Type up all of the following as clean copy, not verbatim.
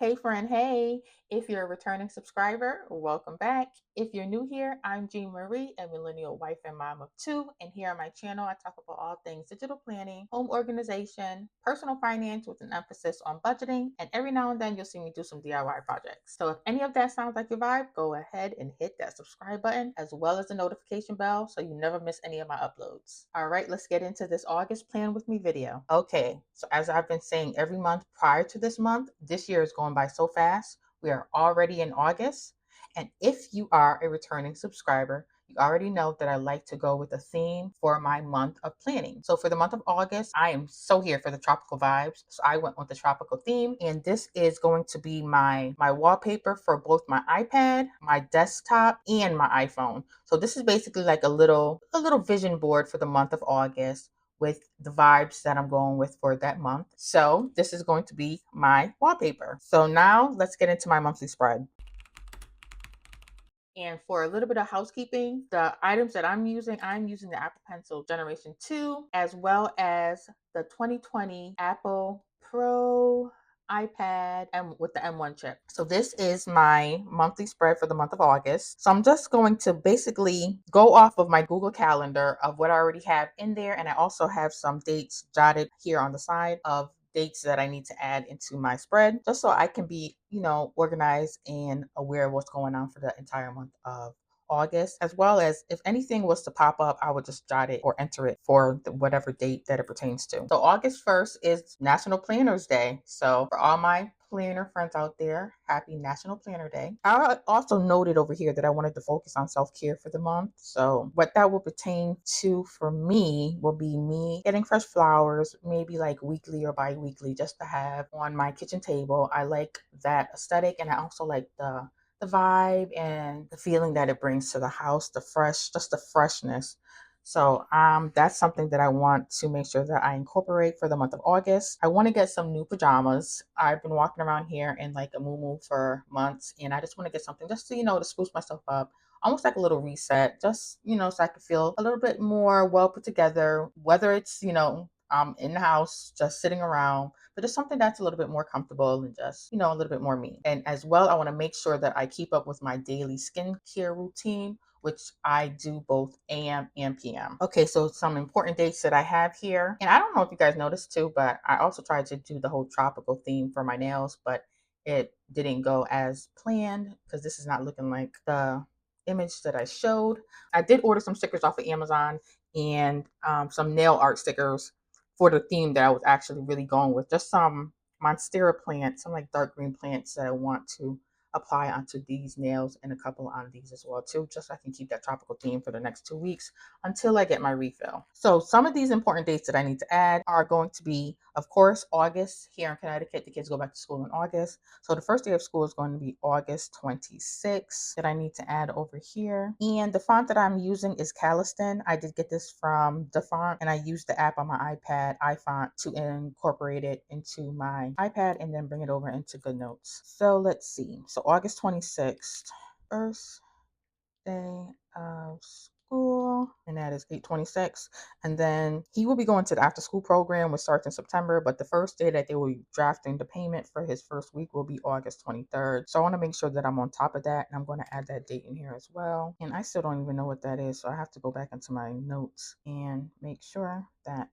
Hey friend, hey. If you're a returning subscriber, welcome back. If you're new here, I'm GMerie, a millennial wife and mom of two. And here on my channel, I talk about all things digital planning, home organization, personal finance with an emphasis on budgeting. And every now and then you'll see me do some DIY projects. So if any of that sounds like your vibe, go ahead and hit that subscribe button as well as the notification bell so you never miss any of my uploads. All right, let's get into this August plan with me video. Okay, so as I've been saying every month prior to this year is going by so fast. We are already in August. And if you are a returning subscriber, you already know that I like to go with a theme for my month of planning. So for the month of August, I am so here for the tropical vibes. So I went with the tropical theme, and this is going to be my wallpaper for both my iPad, my desktop, and my iPhone. So this is basically like a little vision board for the month of August with the vibes that I'm going with for that month. So this is going to be my wallpaper. So now let's get into my monthly spread. And for a little bit of housekeeping, the items that I'm using the Apple Pencil Generation 2, as well as the 2020 Apple Pro iPad and with the M1 chip. So this is my monthly spread for the month of August. So I'm just going to basically go off of my Google Calendar of what I already have in there. And I also have some dates jotted here on the side of dates that I need to add into my spread just so I can be, organized and aware of what's going on for the entire month of August, as well as if anything was to pop up, I would just jot it or enter it for whatever date that it pertains to. So August 1st is National Planners Day. So for all my planner friends out there, happy National Planner Day. I also noted over here that I wanted to focus on self-care for the month. So what that will pertain to for me will be me getting fresh flowers, maybe like weekly or bi-weekly, just to have on my kitchen table. I like that aesthetic, and I also like the vibe and the feeling that it brings to the house, just the freshness. So that's something that I want to make sure that I incorporate for the month of August. I want to get some new pajamas. I've been walking around here in like a muumuu for months, and I just want to get something just to, to spruce myself up, almost like a little reset, just, so I can feel a little bit more well put together, whether it's, in the house, just sitting around, but just something that's a little bit more comfortable and just, a little bit more me. And as well, I want to make sure that I keep up with my daily skincare routine, which I do both AM and PM. Okay, so some important dates that I have here. And I don't know if you guys noticed too, but I also tried to do the whole tropical theme for my nails, but it didn't go as planned because this is not looking like the image that I showed. I did order some stickers off of Amazon and some nail art stickers for the theme that I was actually really going with. Just some monstera plants, some like dark green plants that I want to apply onto these nails and a couple on these as well too, just so I can keep that tropical theme for the next 2 weeks until I get my refill. So some of these important dates that I need to add are going to be, of course, August. Here in Connecticut, the kids go back to school in August. So the first day of school is going to be August 26th that I need to add over here. And the font that I'm using is Caliston. I did get this from the font, and I used the app on my iPad, iFont, to incorporate it into my iPad and then bring it over into GoodNotes. So let's see. So August 26th, first day of school, and that is 8/26. And then he will be going to the after school program, which starts in September, but the first day that they will be drafting the payment for his first week will be August 23rd. So I want to make sure that I'm on top of that, and I'm going to add that date in here as well. And I still don't even know what that is, so I have to go back into my notes and make sure that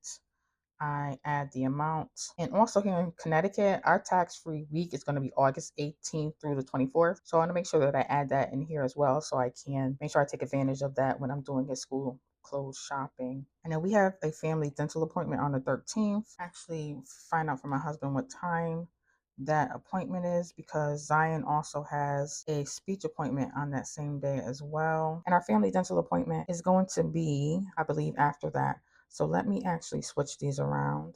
I add the amount. And also here in Connecticut, our tax-free week is going to be August 18th through the 24th. So I want to make sure that I add that in here as well so I can make sure I take advantage of that when I'm doing his school clothes shopping. And then we have a family dental appointment on the 13th. Actually, find out from my husband what time that appointment is because Zion also has a speech appointment on that same day as well. And our family dental appointment is going to be, I believe, after that. So let me actually switch these around.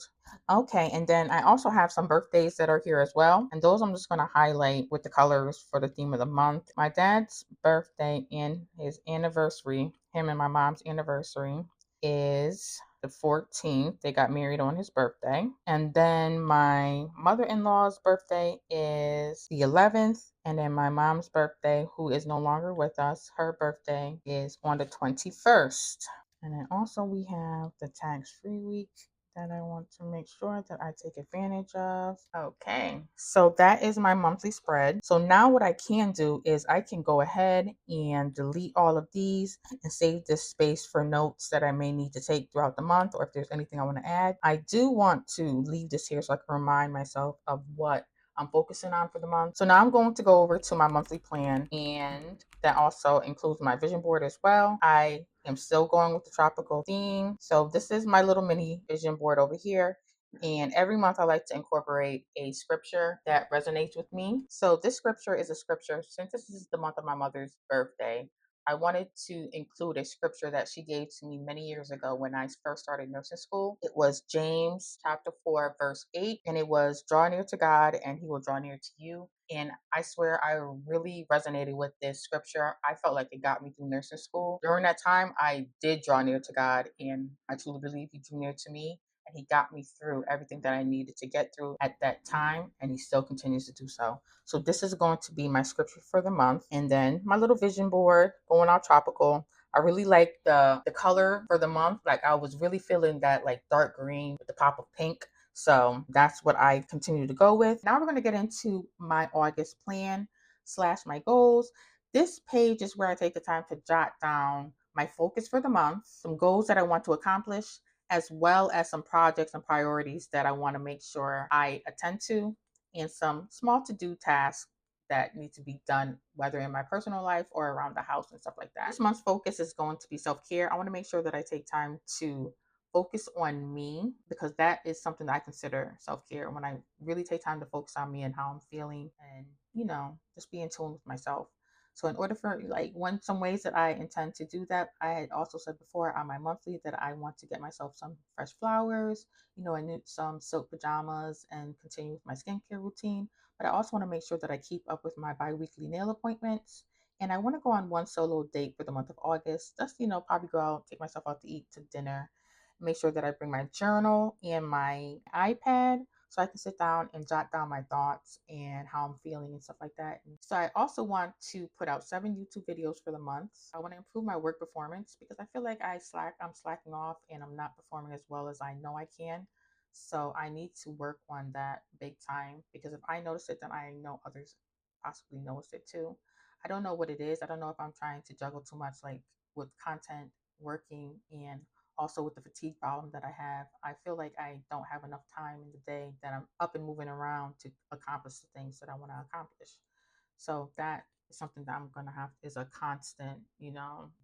Okay, and then I also have some birthdays that are here as well. And those I'm just going to highlight with the colors for the theme of the month. My dad's birthday and his anniversary, him and my mom's anniversary, is the 14th. They got married on his birthday. And then my mother-in-law's birthday is the 11th. And then my mom's birthday, who is no longer with us, her birthday is on the 21st. And then also we have the tax-free week that I want to make sure that I take advantage of. Okay, so that is my monthly spread. So now what I can do is I can go ahead and delete all of these and save this space for notes that I may need to take throughout the month, or if there's anything I want to add. I do want to leave this here so I can remind myself of what I'm focusing on for the month. So now I'm going to go over to my monthly plan, and that also includes my vision board as well. I am still going with the tropical theme. So this is my little mini vision board over here. And every month I like to incorporate a scripture that resonates with me. So this scripture is a scripture, since this is the month of my mother's birthday, I wanted to include a scripture that she gave to me many years ago when I first started nursing school. It was James chapter 4, verse 8, and it was draw near to God and he will draw near to you. And I swear I really resonated with this scripture. I felt like it got me through nursing school. During that time, I did draw near to God, and I truly believe he drew near to me and he got me through everything that I needed to get through at that time, and he still continues to do so. So this is going to be my scripture for the month. And then my little vision board, going all tropical. I really like the color for the month. Like I was really feeling that like dark green with the pop of pink. So that's what I continue to go with. Now we're going to get into my August plan / my goals. This page is where I take the time to jot down my focus for the month, some goals that I want to accomplish, as well as some projects and priorities that I want to make sure I attend to, and some small to-do tasks that need to be done, whether in my personal life or around the house and stuff like that. This month's focus is going to be self-care. I want to make sure that I take time to focus on me, because that is something that I consider self-care, when I really take time to focus on me and how I'm feeling, and just be in tune with myself. So in order for some ways that I intend to do that, I had also said before on my monthly that I want to get myself some fresh flowers, I need some silk pajamas and continue with my skincare routine. But I also want to make sure that I keep up with my bi-weekly nail appointments. And I want to go on one solo date for the month of August. Just, probably go out, take myself out to eat, to dinner. Make sure that I bring my journal and my iPad so I can sit down and jot down my thoughts and how I'm feeling and stuff like that. And so I also want to put out 7 YouTube videos for the month. I want to improve my work performance because I feel like I'm slacking off and I'm not performing as well as I know I can. So I need to work on that big time, because if I notice it, then I know others possibly notice it too. I don't know what it is. I don't know if I'm trying to juggle too much, like with content, working, and also with the fatigue problem that I have. I feel like I don't have enough time in the day that I'm up and moving around to accomplish the things that I want to accomplish. So that is something that I'm going to have is a constant,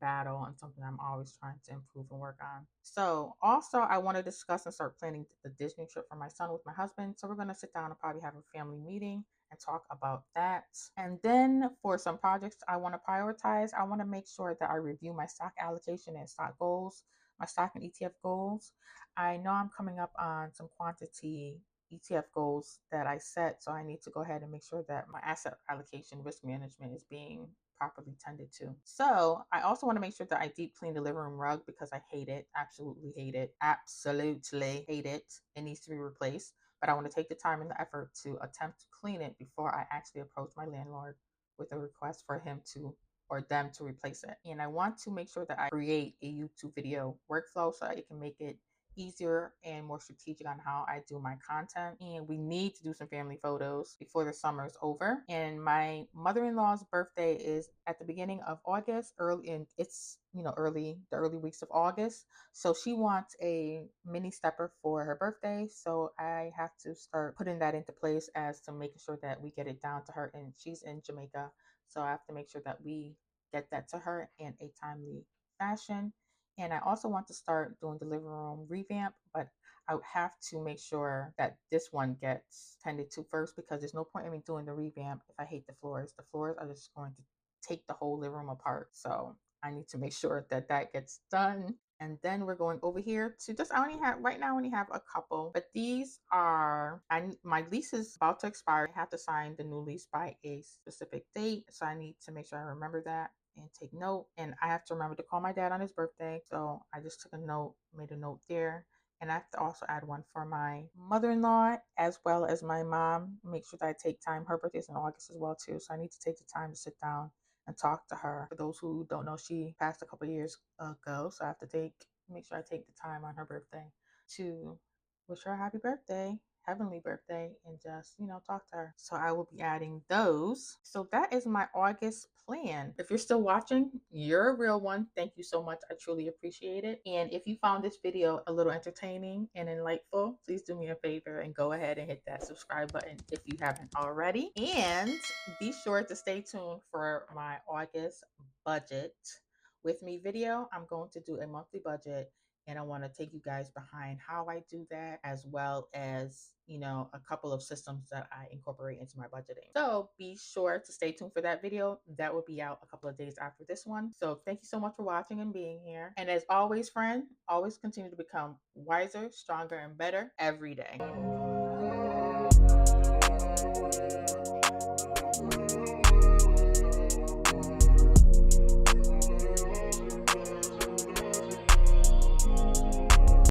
battle, and something I'm always trying to improve and work on. So also I want to discuss and start planning the Disney trip for my son with my husband. So we're going to sit down and probably have a family meeting and talk about that. And then for some projects I want to prioritize, I want to make sure that I review my stock allocation and stock goals, my stock and ETF goals. I know I'm coming up on some quantity ETF goals that I set, so I need to go ahead and make sure that my asset allocation risk management is being properly tended to. So I also want to make sure that I deep clean the living room rug because I hate it, absolutely hate it, absolutely hate it. It needs to be replaced, but I want to take the time and the effort to attempt to clean it before I actually approach my landlord with a request for him to or them to replace it. And I want to make sure that I create a YouTube video workflow so it can make it easier and more strategic on how I do my content. And we need to do some family photos before the summer is over. And my mother-in-law's birthday is at the beginning of August, early, and it's the early weeks of August. So she wants a mini stepper for her birthday. So I have to start putting that into place as to making sure that we get it down to her. And she's in Jamaica. So I have to make sure that we get that to her in a timely fashion. And I also want to start doing the living room revamp, but I would have to make sure that this one gets tended to first, because there's no point in me doing the revamp if I hate the floors. The floors are just going to take the whole living room apart. So I need to make sure that that gets done. And then we're going over here to I only have, right now I only have a couple, but these are, my lease is about to expire. I have to sign the new lease by a specific date. So I need to make sure I remember that and take note. And I have to remember to call my dad on his birthday. So I just took a note, made a note there. And I have to also add one for my mother-in-law as well as my mom. Make sure that I take time. Her birthday's in August as well too. So I need to take the time to sit down and talk to her. For those who don't know, she passed a couple years ago. So I have to make sure I take the time on her birthday to wish her a happy birthday, heavenly birthday, and just, talk to her. So I will be adding those. So that is my August plan. If you're still watching, you're a real one. Thank you so much. I truly appreciate it. And if you found this video a little entertaining and enlightful, please do me a favor and go ahead and hit that subscribe button if you haven't already. And be sure to stay tuned for my August budget with me video. I'm going to do a monthly budget, and I want to take you guys behind how I do that, as well as, a couple of systems that I incorporate into my budgeting. So be sure to stay tuned for that video. That will be out a couple of days after this one. So thank you so much for watching and being here. And as always, friend, always continue to become wiser, stronger, and better every day.